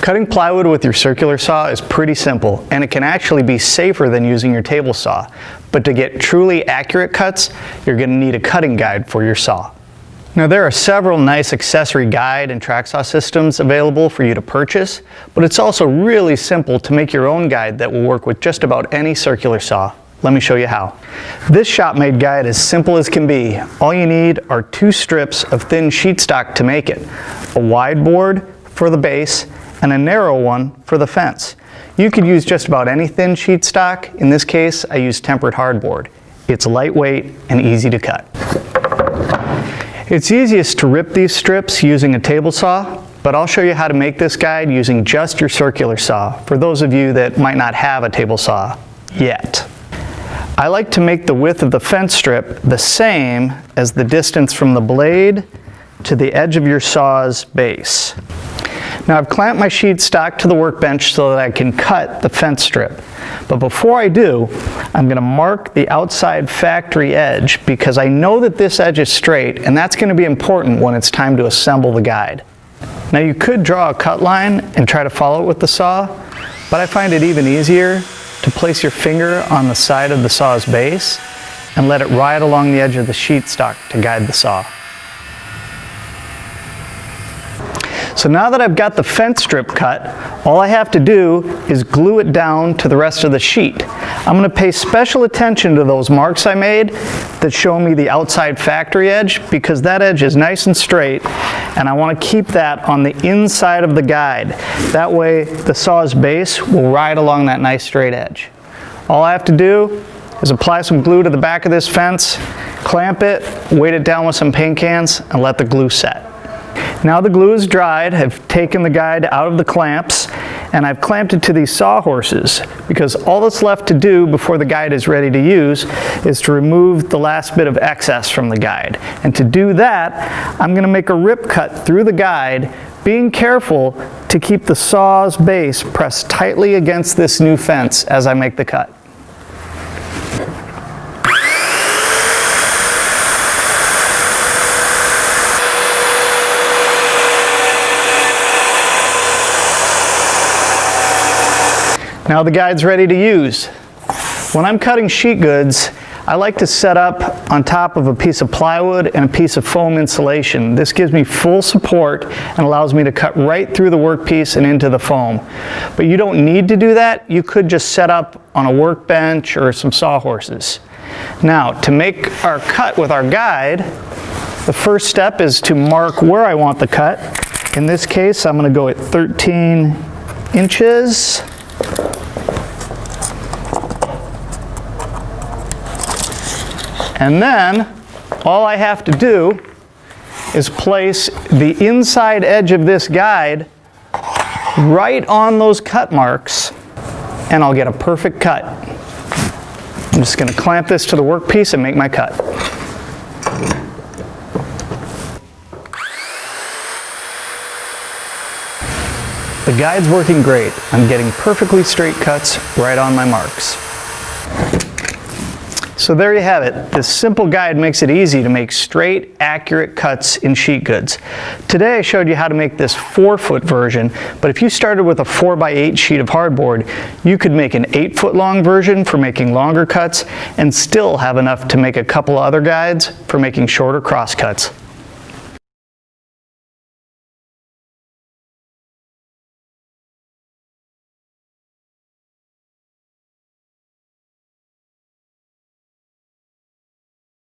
Cutting plywood with your circular saw is pretty simple, and it can actually be safer than using your table saw. But to get truly accurate cuts, you're going to need a cutting guide for your saw. Now there are several nice accessory guide and track saw systems available for you to purchase, but it's also really simple to make your own guide that will work with just about any circular saw. Let me show you how. This shop-made guide is simple as can be. All you need are 2 strips of thin sheet stock to make it, a wide board for the base and a narrow one for the fence. You could use just about any thin sheet stock. In this case, I use tempered hardboard. It's lightweight and easy to cut. It's easiest to rip these strips using a table saw, but I'll show you how to make this guide using just your circular saw for those of you that might not have a table saw yet. I like to make the width of the fence strip the same as the distance from the blade to the edge of your saw's base. Now I've clamped my sheet stock to the workbench so that I can cut the fence strip. But before I do, I'm going to mark the outside factory edge because I know that this edge is straight, and that's going to be important when it's time to assemble the guide. Now you could draw a cut line and try to follow it with the saw, but I find it even easier to place your finger on the side of the saw's base and let it ride along the edge of the sheet stock to guide the saw. So now that I've got the fence strip cut, all I have to do is glue it down to the rest of the sheet. I'm going to pay special attention to those marks I made that show me the outside factory edge, because that edge is nice and straight, and I want to keep that on the inside of the guide. That way the saw's base will ride along that nice straight edge. All I have to do is apply some glue to the back of this fence, clamp it, weight it down with some paint cans, and let the glue set. Now the glue is dried. I've taken the guide out of the clamps and I've clamped it to these sawhorses, because all that's left to do before the guide is ready to use is to remove the last bit of excess from the guide. And to do that, I'm going to make a rip cut through the guide, being careful to keep the saw's base pressed tightly against this new fence as I make the cut. Now the guide's ready to use. When I'm cutting sheet goods, I like to set up on top of a piece of plywood and a piece of foam insulation. This gives me full support and allows me to cut right through the workpiece and into the foam. But you don't need to do that. You could just set up on a workbench or some sawhorses. Now, to make our cut with our guide, the first step is to mark where I want the cut. In this case, I'm going to go at 13 inches. And then all I have to do is place the inside edge of this guide right on those cut marks, and I'll get a perfect cut. I'm just going to clamp this to the workpiece and make my cut. The guide's working great. I'm getting perfectly straight cuts right on my marks. So there you have it. This simple guide makes it easy to make straight, accurate cuts in sheet goods. Today I showed you how to make this 4-foot version, but if you started with a 4x8 sheet of hardboard, you could make an 8-foot long version for making longer cuts and still have enough to make a couple other guides for making shorter cross cuts.